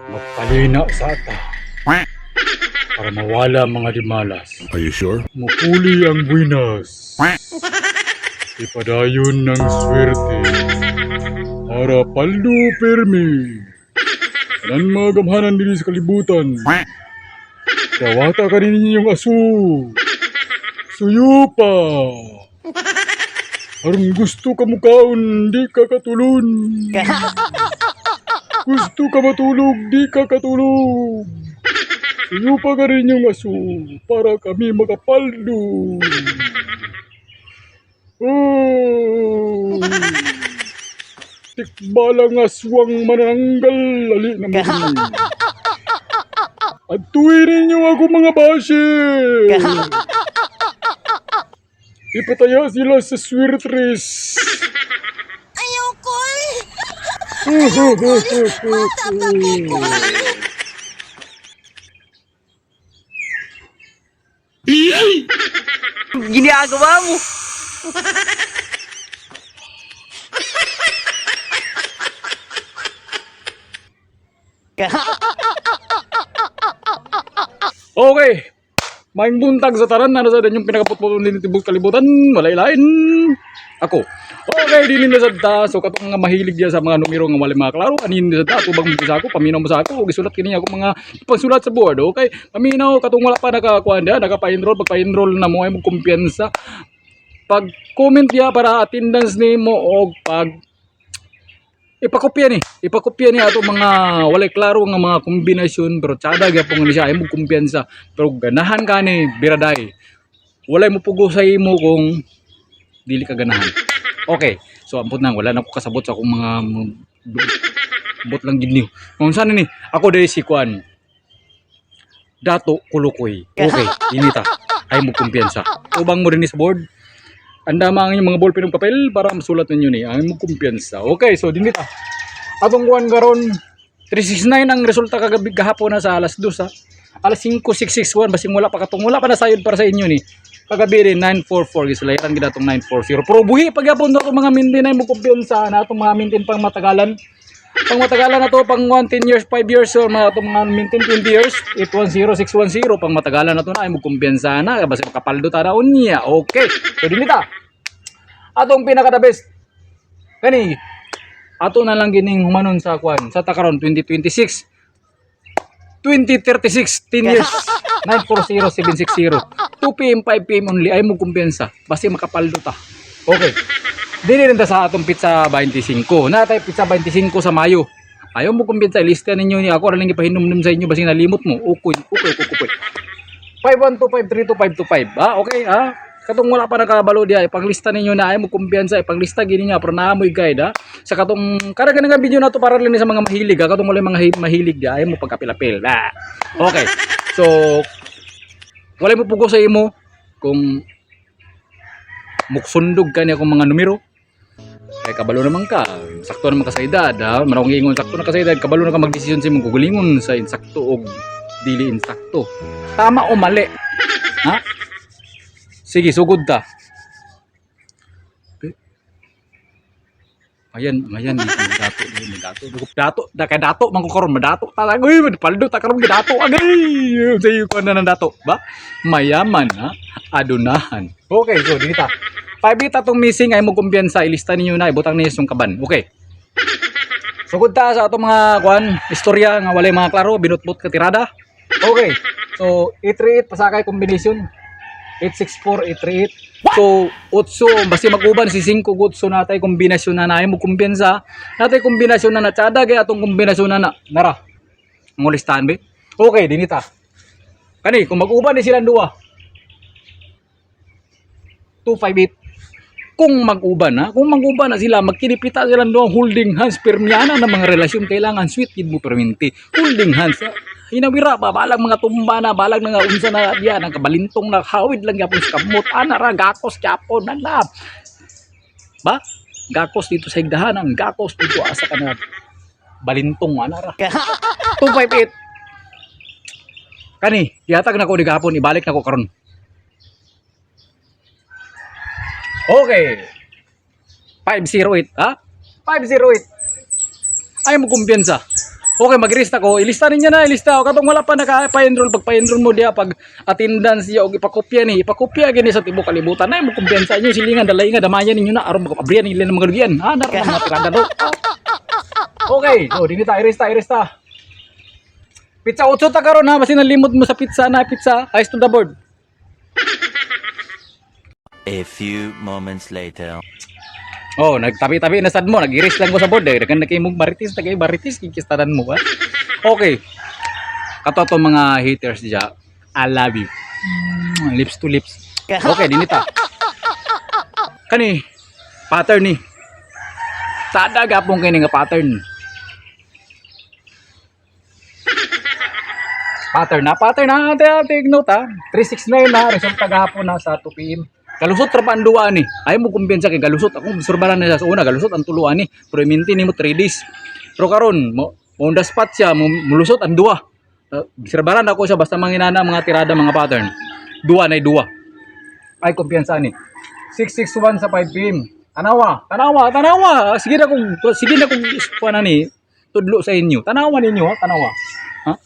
Magpalina sa ata para mawala ang mga dimalas. Are you sure? Mupuli ang buwinas. Ipadayon ng swerte. Para paldo permi. Kanan mga gamhanan dili sa kalibutan. Kawata ka rin ninyong aso. Suyupa. Aron gusto ka mukaon, di ka katulon. Gusto ka matulog, di ka katulog. Suyupa ka rin yung aso para kami makapaldo. Oh. Tikbalang aswang mananggal lali na mo. At tuwirin niyo ako mga bashe. Ipataya sila sa swirtres. Ayoko eh. Ayoko eh. Matapake ko Ginagawa mo. Okay. Maing buntag sa taran na sa yung pinakaputputun din tibok kalibutan. Walay-lain. Ako. Okay, din na sa ta. So katong nga mahilig ya sa mga numero nga wala mga klaro. Anin sa ta tubang mo sa ako, paminaw mo sa ako. Gisulat kini ako mga pagsulat sa board. Okay? Paminaw katong wala pa nakakuan dia, nakapa-enroll, pagpa-enroll na mo ay mo kumpiyansa. Pag comment ya para attendance nimo og pag ipakopya ni ato mga walay klaro nga mga kombinasyon pero tsada gyapon ni siya ay mo kumpiyansa pero ganahan ka ni biraday walay mo pugo sa imo kung dili ka ganahan. Okay, so ampot na wala na ko kasabot sa akong mga bot lang gid niyo kung saan ni ako diri si Kwan Dato Kulukoy. Okay, inita ay mo kumpiyansa ubang mo rin sa board. Andama ang inyong mga ballpen ng papel para masulat ninyo ni ang imong kumpiyansa. Okay, so dinita. Atong kuan karon 369 ang resulta kagabi gahapon na sa alas 2 ha. Alas 5:661 basing wala pa na sayod para sa inyo ni. Kagabi rin 944 gislayran gid atong 940. Pero buhi pagyapon to mga maintain mo kumpiyansa na atong mga maintain pang matagalan. Pang matagalan na to pang 10 years, 5 years or mga atong mga maintain 20 years, 810610 pang matagalan na to na ay mo kumpiyansa na basi makapaldo ta raon niya. Okay. So dinita. Atong pinaka the best kani ato na lang gining humanon sa kwan sa takaron 2026 2036 10 years 940760 2 PM 5 PM only ay mo kumpiyansa basi makapaldo ta. Okay. Dili rin ta sa atong pizza 25 na tay pizza 25 sa Mayo. Ayaw mo kumpiyansa ilista ninyo ni ako ra lang ipahinom-hinom sa inyo basi nalimot mo. Okay. 5125325225 okay katong wala pa nakabalo diya ipanglista ninyo na ay mo kumpiyansa ipanglista gini nga pero naamoy guide sa katong karag nga video na to para lang sa mga mahilig katong wala mga mahilig diya ay mo pagkapil-apil okay so wala mo pugo sa imo kung muksundog ka niya kung mga numero kay kabalo naman ka sakto naman ka sa edad marong ingon sakto na ka sa edad kabalo na ka magdesisyon sa imong gugulingon sa insakto og dili insakto tama o mali sige, sugod ta. Ayan, dato, mangkukaroon, madato talaga. Uy, paldo, takaroon, dato, agay. Sa'yo ko na ng dato, ba? Mayaman, adunahan. Okay, so, dinita. 5 bita itong missing ay mo kumpiyansa, ilista ninyo na, ibutang ninyo yung kaban. Okay. Sugod ta sa itong mga, istorya, nga walay mga klaro, binutbut ka tirada. Okay. So, 838, pasakay combination. 864, 838. So, 8, basi mag-uban si 5 gutso natay kombinasyon na naay mo kumpiyansa. Natay kombinasyon na natsada kaya atong kombinasyon na nara. Ngulistahan be. Okay, dinita. Kani kung mag-uban ni silang duha. 258. Kung mag-uban kung mag-uban na sila, magkinipita silang duha holding hands permiana na mga relasyon kailangan sweet gid mo perminti. Holding hands. Hinawira pa balag mga tumba na balag nga unsa na diyan ang kabalintong na hawid lang gyapon sa kamot ra gakos gyapon na ba gakos dito sa higdahan ang gakos dito asa ka na balintong ra 258 kani gihatag na ko ni gapon ibalik na ko karon okay 508 508 ay mo kumpiyansa Okay, mag-lista ko. Ilista ninyo na, ilista. O katong wala pa naka-pa-enroll, pag-pa-enroll mo diya, pag attendance niya, o ipakopya ni, ipakopya gini sa tibok kalibutan. Ay, mo kumpiyansa inyo, silingan, dalay nga, damayan ninyo na, aron makabriyan nila ng mga lugian. Ha, naran mga tirada do. Okay, so, dini ta, irista. Pizza 8 ta karon ha, basin nalimot mo sa pizza na, pizza, eyes to the board. A few moments later. Oh, nagtabi-tabi na sad mo, nag-iris lang ko sa board eh. Dagan na kayo mong baritis, kikistadan mo ha. Okay. Kato to mga haters diya. I love you. Lips to lips. Okay, dinita. Kani pattern ni. Sada gapong kini nga pattern. Pattern na. Take note ha. 369 na resulta gahapon na sa 2 PM. Galusot ra pa ang duwa ni. Ay mo kumpiyansa kay galusot akong obserbaran na sa una galusot ang tuluan ni. Pero minti nimo 3 days. Pero karon mo on the spot siya mulusot ang duwa. Obserbaran ako siya basta manginana mga tirada mga pattern. Duwa na duwa. Ay kumpiyansa ni. 661 sa 5 PM. Tanawa. Sige na kung kuan ni tudlo sa inyo. Tanawa ninyo ha, tanawa. Ha?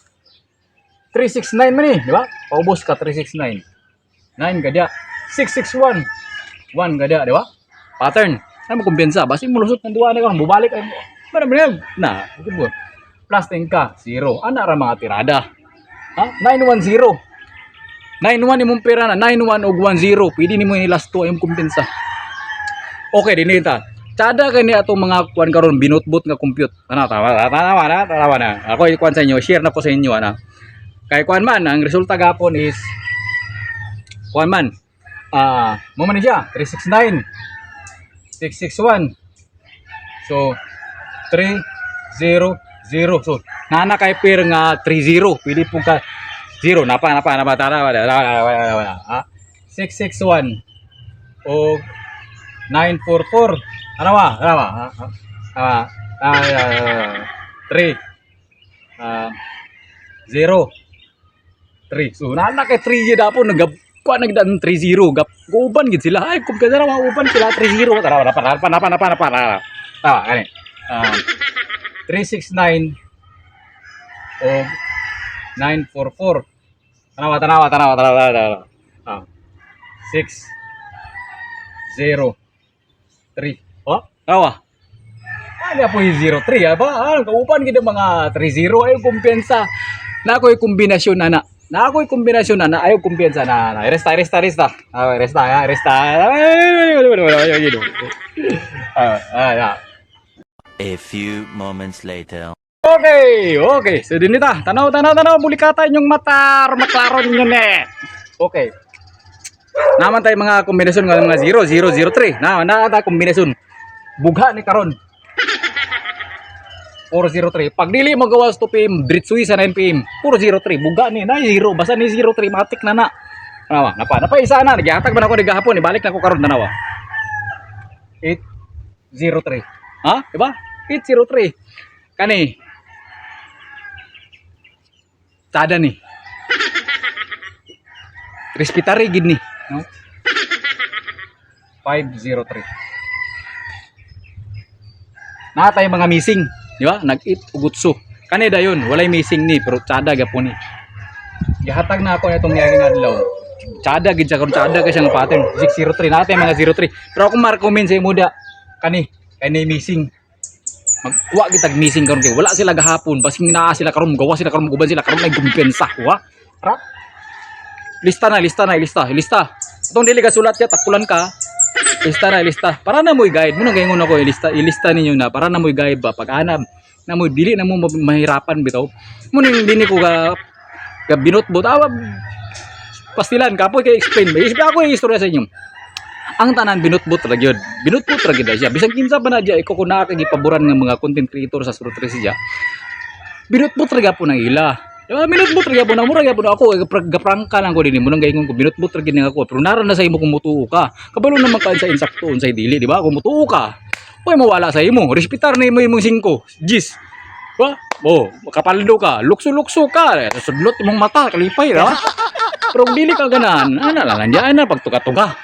369 man ni, di ba? Paubos ka 369. 9 gadya. 661. 1 gada, di ba? Pattern. Ano mo kumpiyansa? Basta mo lusot ng duwa na ka, bubalik ay marami na. Ito plus 10 ka, 0. Ana ra mga tirada. Ha? 910. 91 imong pera na, 91 og 10. Pwede nimo ni last 2 imong kumpiyansa. Okay, dinita. Tsada kani atong mga kuan karon binutbot nga compute. Tanawa na. Ako ikuan sa inyo, share na ko sa inyo ana. Kay kuan man ang resulta gapon is kuan man. Mo man siya 369 661 so 300 so nana kay pair nga 30 pwede po ka 0 napa 661 o 944 ano ba 3 0 3 so nana kay 3 dapo kuha nagdaan 3-0 gap uban gid sila ay kumpara ra uban sila 3-0 tara kani 369 o 944 tanawa 603 oh tawa ano po yung 03 ba kauban gid mga 3-0 ay kumpiyansa na ako'y kombinasyon na ayaw kumpiyansa na. Resta. A few moments later. Okay. So dinita, tanaw bulikata inyong mata, maklaro ninyo ne. Okay. Naman tayo mga kombinasyon ng mga 0-0-0-3. Na kombinasyon. Bugha ni karon. 403. Pag dili magawas 2 PM, dritsuy sa 9 PM. 403. Buga ni na 0. Basta ni 03 matik na na. Tanawa, napa isa na. Nagihatag man ako ni gahapon, ibalik na ko karon tanawa. 803. Ha? Diba? 803. Kani. Tada ni. Respitary gid ni, no? 503. Na tayo mga missing. Di ba? Nag-eat ugutso. Kani dayon, walay missing ni pero tsada gyapon ni. Gihatag na ako itong niyaging adlaw. Tsada gid siya karon tsada kay siya nga pattern 603 natin mga 03. Pero ako ma-recommend sa imo da kani missing. Magkuha kitag missing karon kay wala sila gahapon, basing naa sila karon gawa sila karon guban sila karon ay kumpensa, wa? Ra? Lista. Itong dili ka sulat ya takulan ka. Lista. Para na mo'y guide. Muna gayon ako ilista ninyo na para na mo'y guide ba pag-anab na mo'y dili na mo mahirapan bitaw. Muna dini ko ka binutbot pastilan kapoy kay explain ba. Isip ako yung istorya sa inyo. Ang tanan binutbot ra gyud. Binutbot ra gyud siya. Bisan kinsa pa na diya iko kuna kay gipaboran nga mga content creator sa surut siya. Binutbot ra gyapon ang ila. Binutbot ra gyapon mura gyapon ako gaprangka lang ko dinhi mo nang gayon ko binutbot ra gyud ako. Pero naran na sa imo kung mutuo ka. Kabalo naman ka sa insakto unsay dili, di ba? Kung mutuo ka. Oy mawala sa imo. Respetar na imo imong 5. Gis. Ba? Oh, kapaldo ka. Lukso ka. Sudlot imong mata kalipay ra. Pero kung dili ka ganan, ana lang diyan na pagtuka-tuka.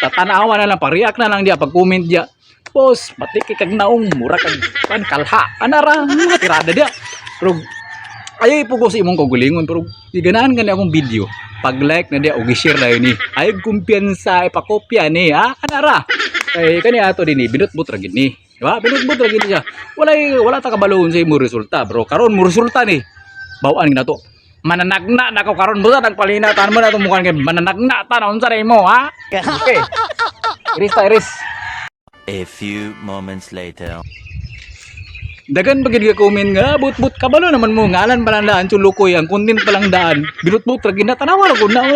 Tatanawa na lang, pag-react na lang diya, pag-comment diya. Boss, pati kay kag naong mura kag kalha. Ana ra, mga tirada diya. Pero ayaw ipugo sa imong kagulingon, pero iganahan gani akong video. Pag like na diya o gi-share na yun ay kumpiyansa ipakopya ni ha anara kay kani ato din binutbut ra gid ni di ba binutbut ra gid siya wala ta kabalon sa imo resulta bro karon mo resulta ni bawaan na to mananagna na ko karon busa nagpalinatan mo na to mukhang kay mananagna ta na unsa na imo ha okay iris A few moments later. dagan pagid ka comment nga but kabalo naman mo ngalan pa lang daan chulukoy ang content pa lang daan binutbut ra gid na tanawa ra gud na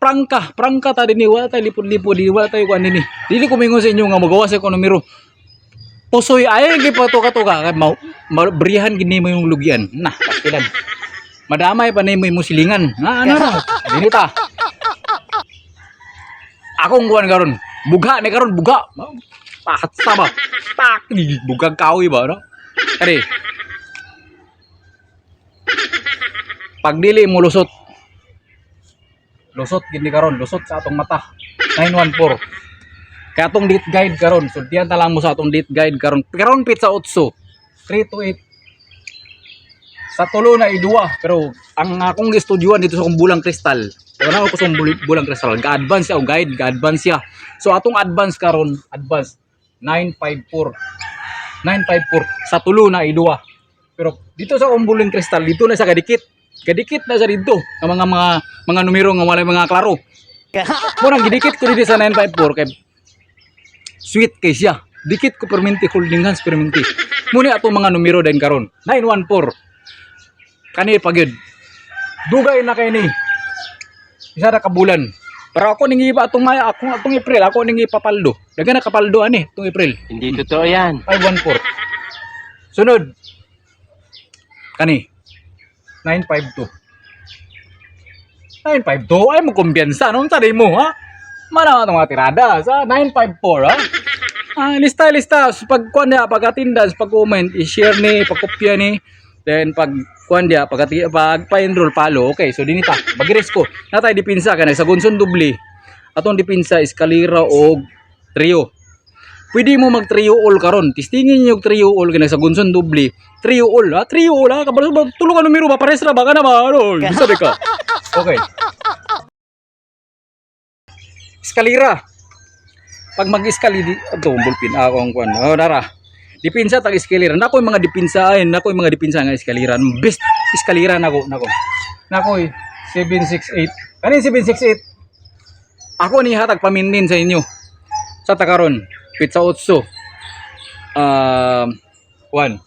prangka ta dinhi wala tay lipod-lipod wala tay kuan dinhi dili ko mingon sa inyo nga magawa sa ko numero pusoy ay gi pa to kay brihan gini mo yung lugyan na pastilan madamay pa ni mo yung silingan na ano ra dinhi ta akong kuan karon bugha ni karon bugha pakat sama tak bugang kahoy ba no kani pag dili mo lusot gini karon lusot sa atong mata 914 kaya atong date guide karon so diyan ta lang mo sa atong date guide karon pizza 8 328 sa tulo na idua pero ang akong gistudyoan dito sa kong bulang kristal wala ko sa bulang kristal ga-advance siya o guide ga-advance siya so atong advance karon advance 954 sa tulo na idua pero dito sa kong bulang kristal dito na sa kadikit na sa dito ang mga numero nga wala mga klaro murang gidikit ko dito sa 954 kay sweet kay siya dikit ko perminti holding hands perminti muni atong mga numero din karon 914 kani pagyud dugay na kay ni isa na kabulan pero ako ning iba atong Maya atong April ako ning ipapaldo dagan na kapaldo ani atong April Hindi totoo yan. 514 sunod kani 952 ay mo kumpiyansa no sa mo ha mana mga tirada sa 954 ha lista pag kuan dia pag attendance pag comment i-share ni pag-kopya ni then pag kuan dia pag pa-enroll follow okay so dinita bagires ko natay dipinsa kanay sa gunson dubli atong dipinsa eskalera o trio pwede mo mag trio all karon tistingin niyo trio all kanay sa gunson dubli trio all ha kabalo tulong ka numero ba pares ra ba kana ba ano sabi ka okay eskalera pag mag-eskalera ito bulpin ako ang kuan dara dipinsa tag eskalera nako yung mga dipinsa ay nako yung mga dipinsa nga eskalera best eskalera nako 768 kani 768 ako ni hatag pamindin sa inyo sa takaron pizza 8 1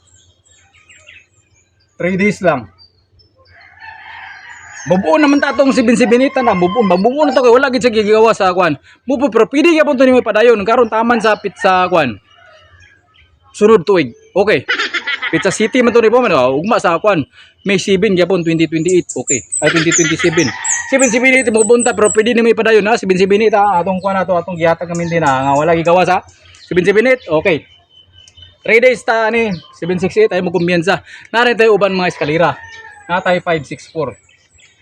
3 days lang bubuon naman tatong 778 na bubuon na to kay wala gid sa gigawa sa kwan bubo pero pwede gyapon to ni padayon karon taman sa pizza kwan sunod tuig okay pizza city man to ni po man ugma sa kwan May 7 gyapon 2028 okay ay 2027 778 mo bunta pero pwede ni may padayon ha 778 atong kwan ato atong gihatag kami din nga wala gigawa sa 778 okay 3 days ta ni 768 ay mo kumpiyansa narin tayo uban mga eskalera na tayo 564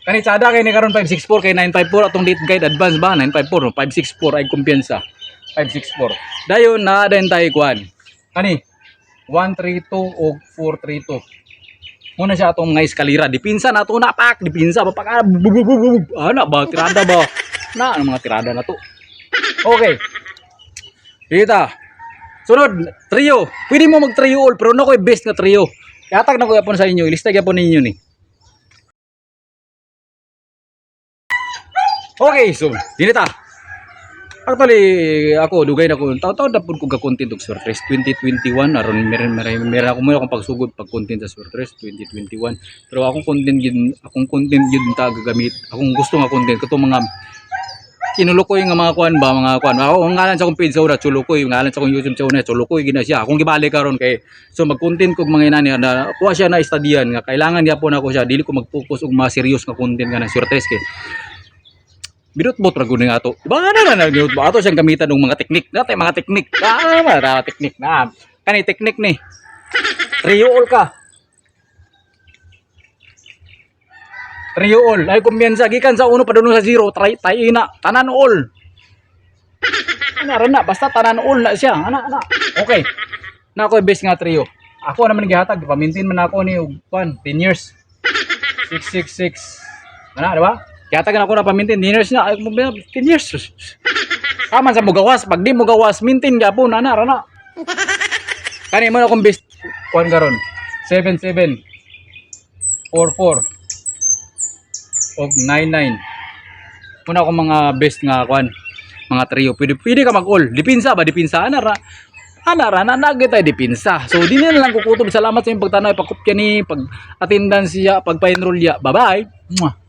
kani tsada kay ni karon 564 kay 954 atong date guide advance ba 954 564 ay kumpiyansa 564 dayon na den tayo kwan kani 132 o 432 muna siya atong mga eskalera dipinsa na to na pak dipinsa pa ana ba tirada ba na ang mga tirada na to okay kita sunod trio pwede mo mag trio all pero na ko'y best na trio yatag na ko yapon sa inyo ilista yapon ninyo ni okay, so, dinita. Actually, ako, dugay na ko. Taon-taon na po ko ka-content og Surtres 2021. Aron, meron akong pagsugod pag-content sa Surtres 2021. Pero akong content yun ta gagamit. Akong gusto nga content. Kato mga kinulukoy nga mga kuan ba, mga kuan. Ako, ang ngalan sa akong page sa una, chulukoy. Ang ngalan sa akong YouTube sa una, chulukoy. Gina siya. Akong gibalik karon kay so, mag-content ko mga inani. Kuha siya na istadiyan. Nga, kailangan niya po na ako siya. Dili ko mag-focus og mga serious nga content nga ng Surtres kay binutbot ra gud nga ato. Diba na binutbot ato siyang gamitan ng mga teknik. Dati mga teknik. Mga teknik na. Kani teknik ni. Trio all ka. Trio all. Ay kumpiyansa gikan sa uno padung sa 0 try ina tanan all. Ana ra na basta tanan all na siya. Ana. Okay. Na ko best nga trio. Ako naman gihatag, pamintin man ako ni Juan, 10 years. 666. Ano, di ba? Gihatag na ako na pamintin, 10 years na. 10 years. Kaman sa mugawas, pag di mugawas, mintin gapon, ana, rana. Kani mo na akong best, Juan garon. 77 44 og 99. Muna akong mga best nga Juan, mga trio. Pwede ka mag-all. Dipinsa ba? Dipinsa, ana, ra. Ana nagay tayo dipinsa. So di na lang kukutob. Salamat sa inyong pagtanaw, pagkopya ni, pag attendance siya, pag pa-enroll ya. Bye-bye. Mwah.